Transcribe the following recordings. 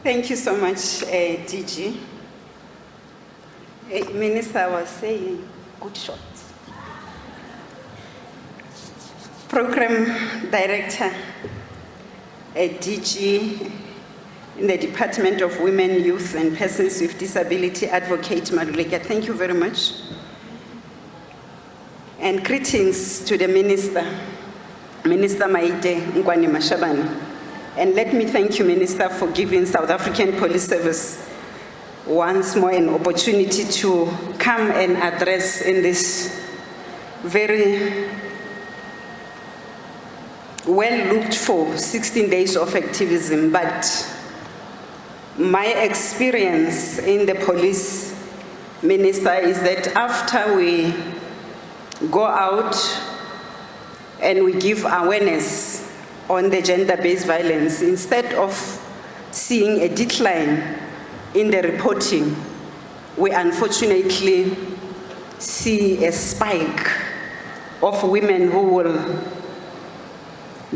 Thank you so much, DG. Minister was saying, good shot. Program Director, DG in the Department of Women, Youth and Persons with Disability, Advocate Maluleka, thank you very much. And greetings to the Minister, Minister Maite Ngwane Mashabane. And let me thank you, Minister, for giving South African Police Service once more an opportunity to come and address in this very well looked for 16 days of activism. But my experience in the police, Minister, is that after we go out and we give awareness on the gender-based violence, instead of seeing a decline in the reporting, we unfortunately see a spike of women who will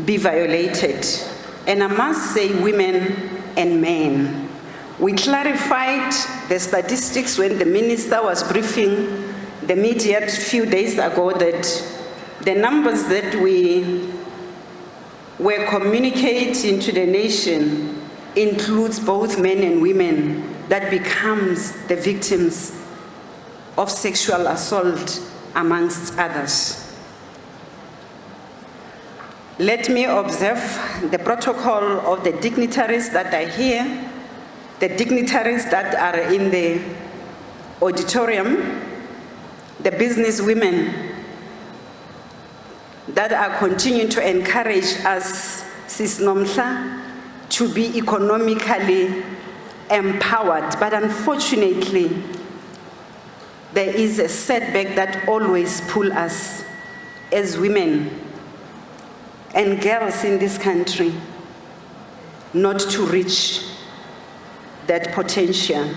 be violated. And I must say women and men. We clarified the statistics when the minister was briefing the media a few days ago that the numbers that we were communicating to the nation includes both men and women that becomes the victims of sexual assault, amongst others. Let me observe the protocol of the dignitaries that are here, the dignitaries that are in the auditorium, the business women that are continuing to encourage us, Sis Nomhla, to be economically empowered. But unfortunately, there is a setback that always pulls us as women and girls in this country not to reach that potential.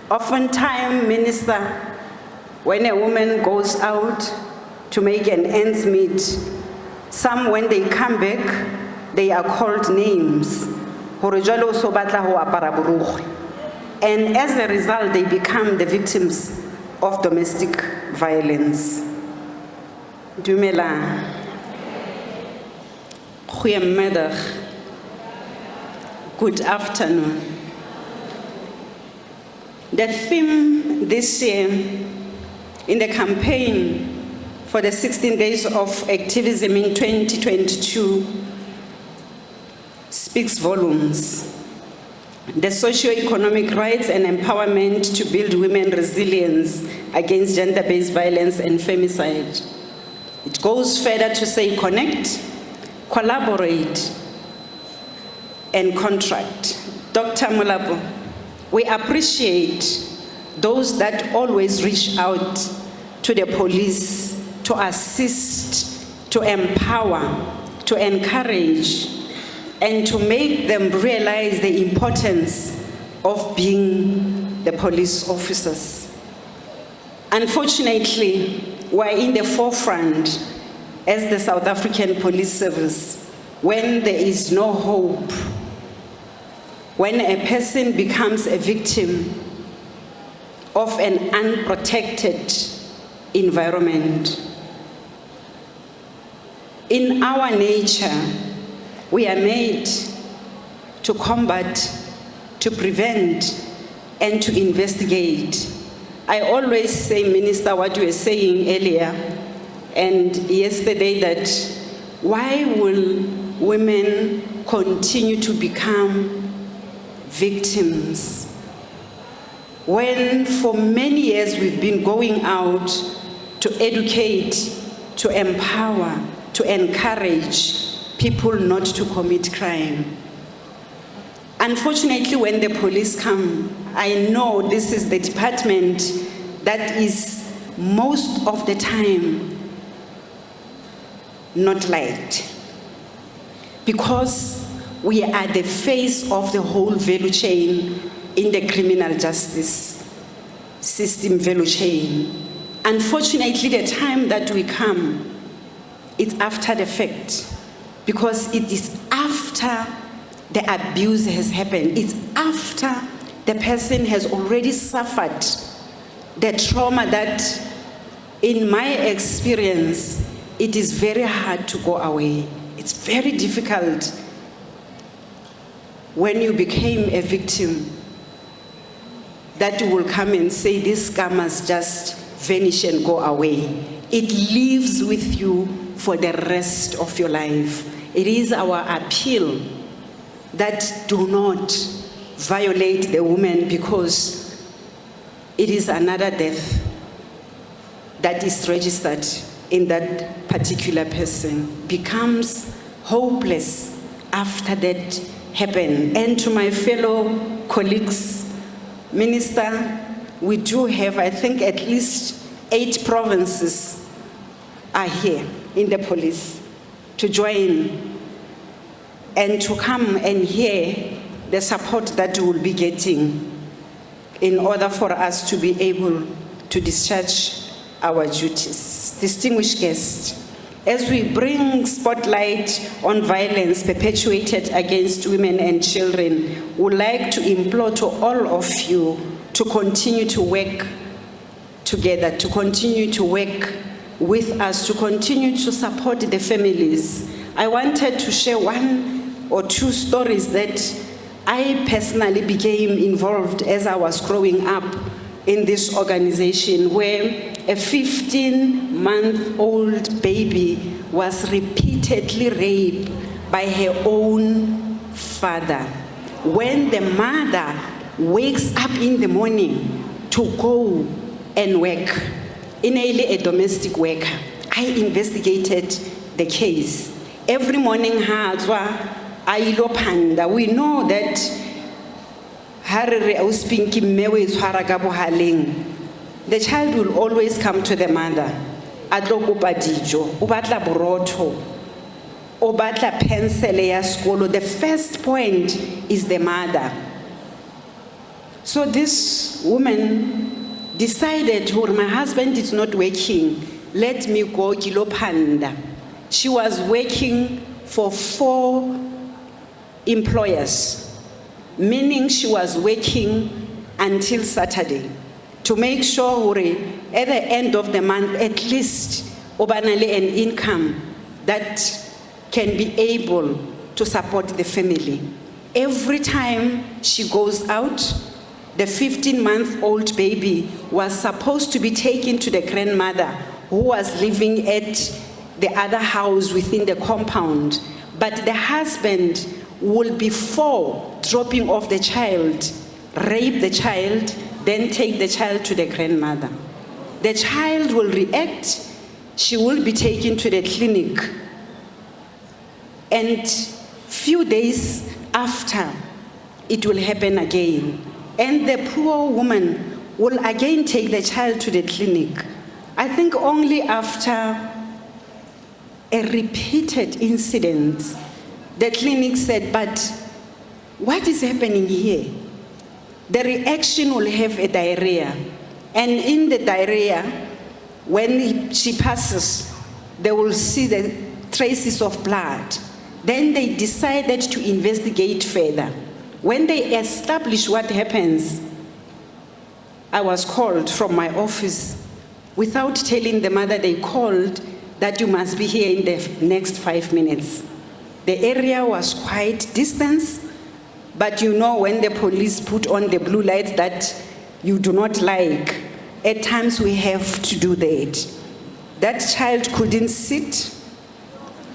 Oftentimes, Minister, when a woman goes out to make an ends meet, some, when they come back, they are called names. And as a result, they become the victims of domestic violence. Dumela. Goeiemiddag. Good afternoon. The theme this year in the campaign for the 16 days of activism in 2022 speaks volumes. The socio-economic rights and empowerment to build women resilience against gender-based violence and femicide. It goes further to say connect, collaborate, and contract. Dr. Mulapo, we appreciate those that always reach out to the police to assist, to empower, to encourage, and to make them realize the importance of being the police officers. Unfortunately, we're in the forefront as the South African Police Service when there is no hope, when a person becomes a victim of an unprotected environment. In our nature, we are made to combat, to prevent, and to investigate. I always say, Minister, what you were saying earlier and yesterday, that why will women continue to become victims when for many years we've been going out to educate, to empower, to encourage people not to commit crime. Unfortunately, when the police come, I know this is the department that is most of the time not liked, because we are the face of the whole value chain in the criminal justice system value chain. Unfortunately, the time that we come, it's after the fact, because it is after the abuse has happened. It's after the person has already suffered the trauma that, in my experience, it is very hard to go away. It's very difficult when you became a victim that you will come and say, this scam must just vanish and go away. It lives with you for the rest of your life. It is our appeal that do not violate the woman, because it is another death that is registered in that particular person, becomes hopeless after that happened. And to my fellow colleagues, Minister, we do have, I think, at least 8 provinces are here in the police to join and to come and hear the support that we will be getting in order for us to be able to discharge our duties. Distinguished guests, as we bring spotlight on violence perpetuated against women and children, we would like to implore to all of you to continue to work together, to continue to work with us, to continue to support the families. I wanted to share 1 or 2 stories that I personally became involved as I was growing up in this organization, where a 15-month-old baby was repeatedly raped by her own father. When the mother wakes up in the morning to go and work, initially a domestic worker, I investigated the case. Every morning, we know that the child will always come to the mother. Atlo kopa dijo, o batla borotho, o batla pencil ya skolo. The first point is the mother. So this woman decided, my husband is not working, let me go kilopanda. She was working for 4 employers, meaning she was working until Saturday to make sure at the end of the month, at least obanale an income that can be able to support the family. Every time she goes out, the 15-month-old baby was supposed to be taken to the grandmother who was living at the other house within the compound. But the husband will, before dropping off the child, rape the child, then take the child to the grandmother. The child will react, she will be taken to the clinic. And few days after, it will happen again. And the poor woman will again take the child to the clinic. I think only after a repeated incident, the clinic said, but what is happening here? The reaction will have a diarrhea. And in the diarrhea, when she passes, they will see the traces of blood. Then they decided to investigate further. When they established what happens, I was called from my office. Without telling the mother, they called that you must be here in the next 5 minutes. The area was quite distant, but you know when the police put on the blue lights that you do not like, at times we have to do that. That child couldn't sit,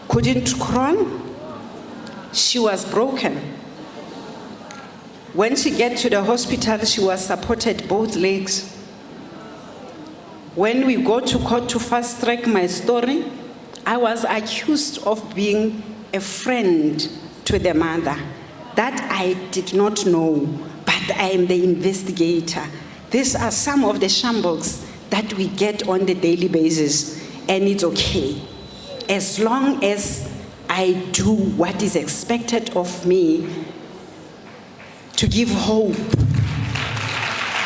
couldn't crawl. She was broken. When she got to the hospital, she was supported both legs. When we go to court to fast track my story, I was accused of being a friend to the mother. That I did not know, but I am the investigator. These are some of the shambles that we get on the daily basis, and it's okay. As long as I do what is expected of me, to give hope,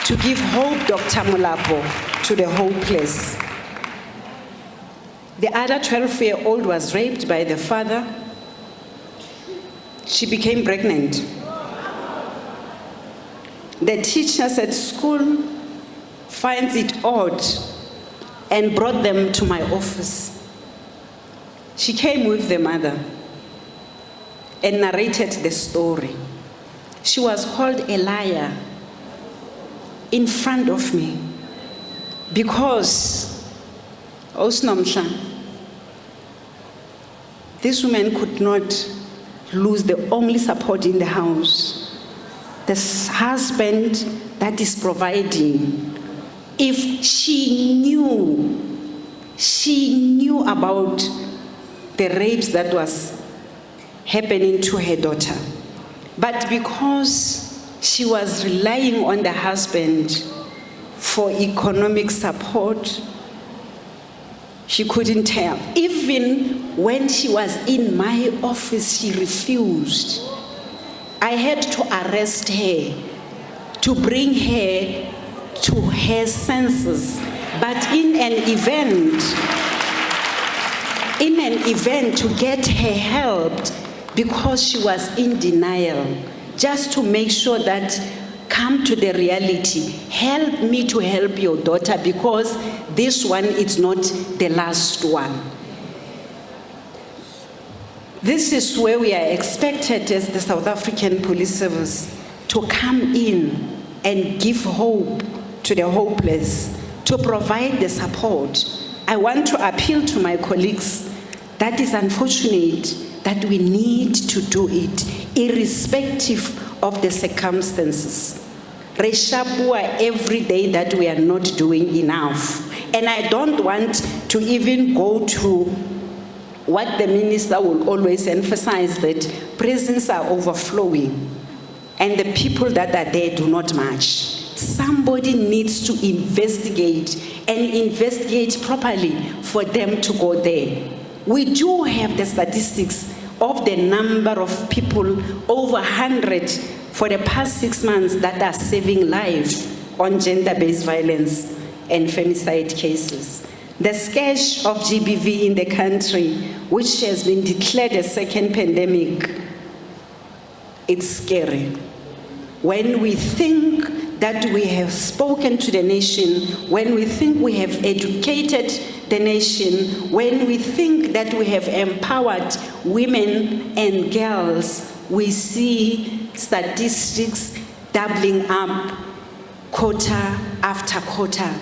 Dr. Mulapo, to the hopeless. The other 12-year-old was raped by the father. she became pregnant. The teachers at school finds it odd and brought them to my office. She came with the mother and narrated the story. She was called a liar in front of me because Osnomsha, this woman could not lose the only support in the house. The husband that is providing. If she knew about the rapes that was happening to her daughter. But because she was relying on the husband for economic support, she couldn't tell. Even when she was in my office, she refused. I had to arrest her to bring her to her senses. But in an event to get her helped, because she was in denial, just to make sure that come to the reality, help me to help your daughter, because this one is not the last one. This is where we are expected as the South African Police Service to come in and give hope to the hopeless, to provide the support. I want to appeal to my colleagues that is unfortunate that we need to do it, irrespective of the circumstances. Reshapua every day that we are not doing enough. And I don't want to even go to what the minister will always emphasize, that prisons are overflowing and the people that are there do not match. Somebody needs to investigate and investigate properly for them to go there. We do have the statistics of the number of people, over 100 for the past 6 months, that are saving lives on gender-based violence and femicide cases. The scourge of GBV in the country, which has been declared a second pandemic, it's scary. When we think that we have spoken to the nation, when we think we have educated the nation, when we think that we have empowered women and girls, we see statistics doubling up quarter after quarter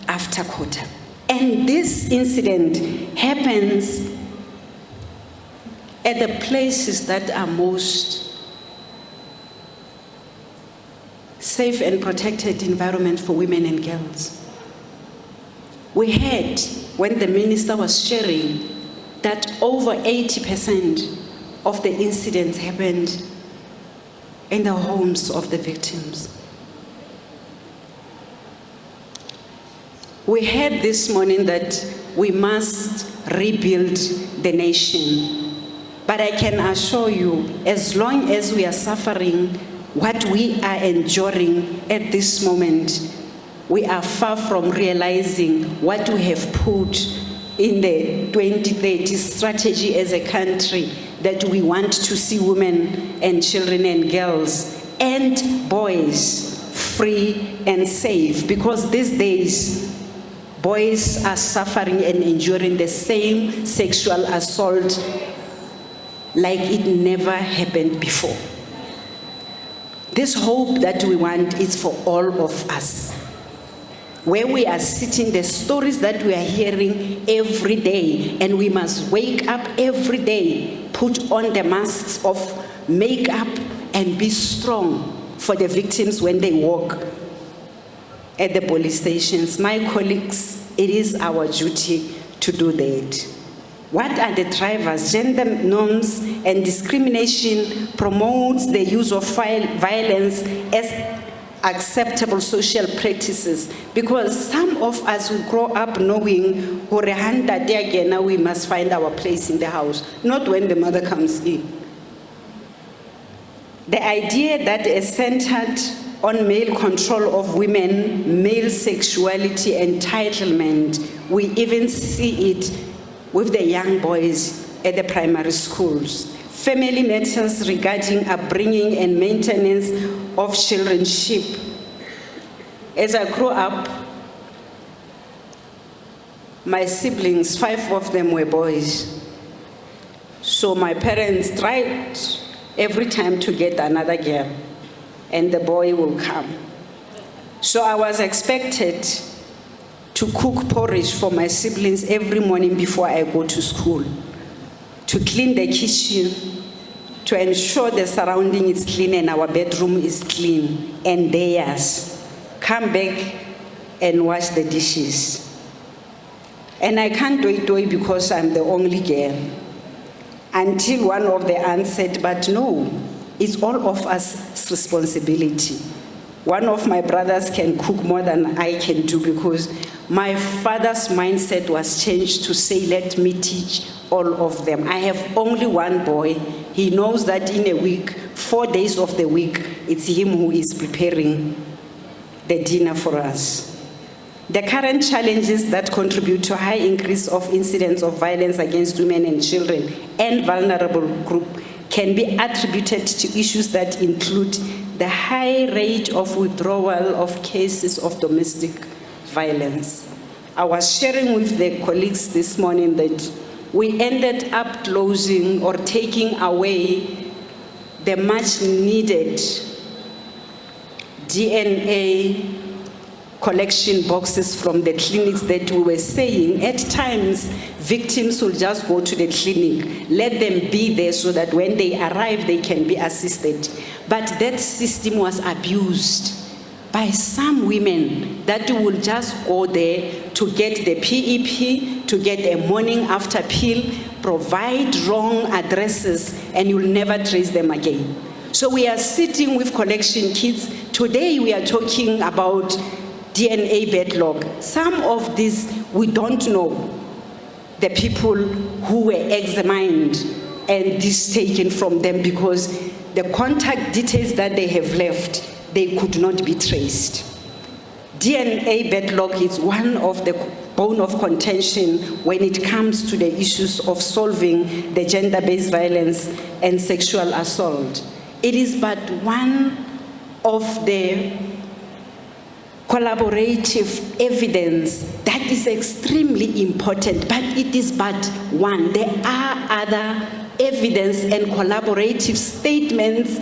after quarter. And this incident happens at the places that are most safe and protected environment for women and girls. We heard when the minister was sharing that over 80% of the incidents happened in the homes of the victims. We heard this morning that we must rebuild the nation. But I can assure you, as long as we are suffering what we are enduring at this moment, we are far from realizing what we have put in the 2030 strategy as a country, that we want to see women and children and girls and boys free and safe. Because these days, boys are suffering and enduring the same sexual assault like it never happened before. This hope that we want is for all of us. Where we are sitting, the stories that we are hearing every day, and we must wake up every day, put on the masks of makeup and be strong for the victims when they walk at the police stations. My colleagues, it is our duty to do that. What are the drivers? Gender norms and discrimination promotes the use of violence as acceptable social practices, because some of us will grow up knowing we must find our place in the house, not when the mother comes in. The idea that is centered on male control of women, male sexuality, entitlement, we even see it with the young boys at the primary schools. family matters regarding upbringing and maintenance of childrenship. As I grew up, my siblings, 5 of them were boys. So my parents tried every time to get another girl, and the boy will come. So I was expected to cook porridge for my siblings every morning before I go to school, to clean the kitchen, to ensure the surrounding is clean and our bedroom is clean, and theirs. Come back and wash the dishes. And I can't do it because I'm the only girl. Until one of the aunts said, but no, it's all of us responsibility. One of my brothers can cook more than I can do because my father's mindset was changed to say, let me teach all of them. I have only one boy. He knows that in a week, 4 days of the week, it's him who is preparing the dinner for us. The current challenges that contribute to a high increase of incidents of violence against women and children and vulnerable groups can be attributed to issues that include the high rate of withdrawal of cases of domestic violence. I was sharing with the colleagues this morning that we ended up closing or taking away the much needed DNA collection boxes from the clinics that we were saying. At times, victims will just go to the clinic, let them be there so that when they arrive, they can be assisted. But that system was abused by some women that will just go there to get the PEP, to get a morning after pill, provide wrong addresses, and you'll never trace them again. So we are sitting with collection kits. Today we are talking about DNA backlog. Some of these we don't know the people who were examined and this taken from them because the contact details that they have left, they could not be traced. DNA backlog is one of the bone of contention when it comes to the issues of solving the gender-based violence and sexual assault. It is but one of the collaborative evidence that is extremely important, but it is but one. There are other evidence and collaborative statements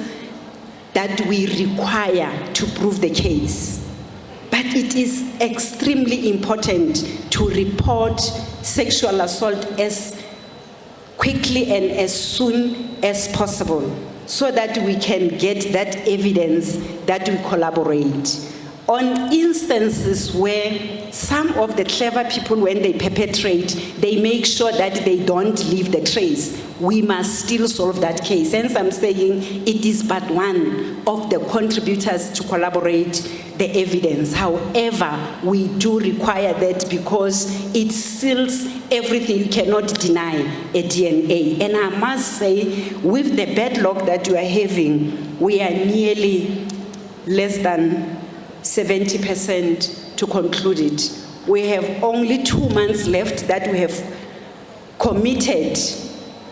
that we require to prove the case. But it is extremely important to report sexual assault as quickly and as soon as possible so that we can get that evidence that we collaborate. On instances where some of the clever people, when they perpetrate, they make sure that they don't leave the trace. We must still solve that case. Hence, I'm saying it is but one of the contributors to collaborate the evidence. However, we do require that because it seals everything. You cannot deny a DNA. And I must say, with the backlog that we are having, we are nearly less than 70% to conclude it. We have only 2 months left that we have committed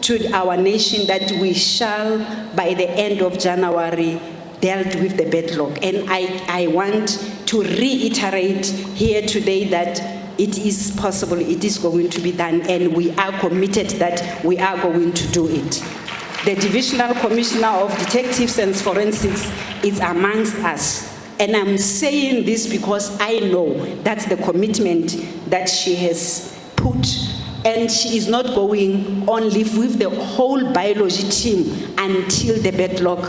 to our nation that we shall, by the end of January, dealt with the backlog. And I want to reiterate here today that it is possible, it is going to be done, and we are committed that we are going to do it. The Divisional Commissioner of Detectives and Forensics is amongst us. And I'm saying this because I know that's the commitment that she has put, and she is not going on leave with the whole biology team until the backlog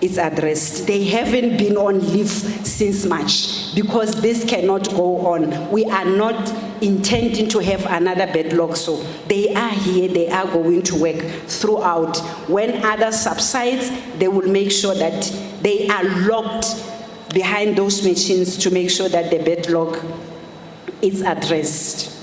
is addressed. They haven't been on leave since March because this cannot go on. We are not intending to have another backlog, so they are here, they are going to work throughout. When others subsides, they will make sure that they are locked behind those machines to make sure that the backlog is addressed.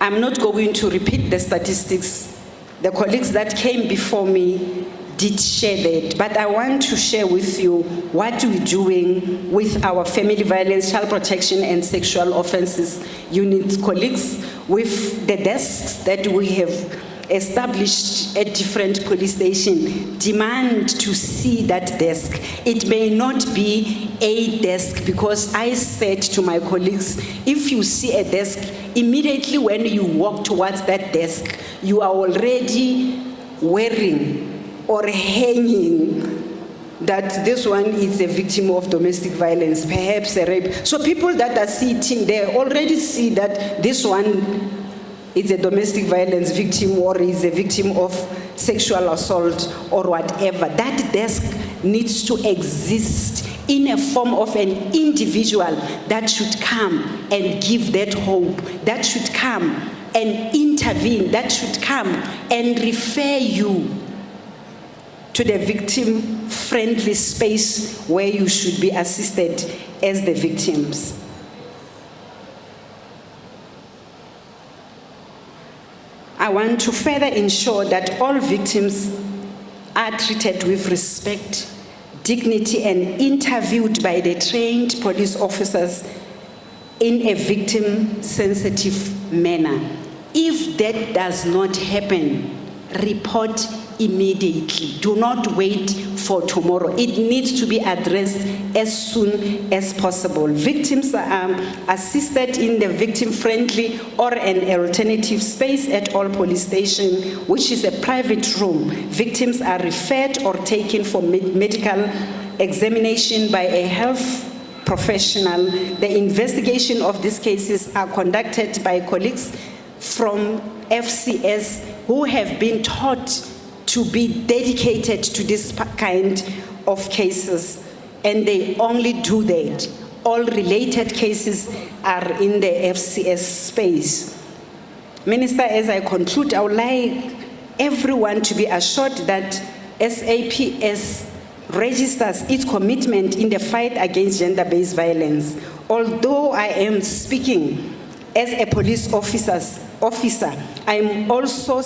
I'm not going to repeat the statistics. The colleagues that came before me did share that, but I want to share with you what we're doing with our family violence, child protection and sexual offences unit colleagues with the desks that we have established at different police stations. Demand to see that desk. It may not be a desk, because I said to my colleagues, if you see a desk, immediately when you walk towards that desk, you are already wearing or hanging that this one is a victim of domestic violence, perhaps a rape. So people that are sitting there already see that this one is a domestic violence victim or is a victim of sexual assault or whatever. That desk needs to exist in a form of an individual that should come and give that hope, that should come and intervene, that should come and refer you to the victim-friendly space where you should be assisted as the victims. I want to further ensure that all victims are treated with respect, dignity, and interviewed by the trained police officers in a victim-sensitive manner. If that does not happen, report immediately. Do not wait for tomorrow. It needs to be addressed as soon as possible. Victims are assisted in the victim-friendly or an alternative space at all police stations, which is a private room. Victims are referred or taken for medical examination by a health professional. The investigation of these cases are conducted by colleagues from FCS who have been taught to be dedicated to this kind of cases, and they only do that. All related cases are in the FCS space. Minister, as I conclude, I would like everyone to be assured that SAPS registers its commitment in the fight against gender-based violence. Although I am speaking as a police officer, I am also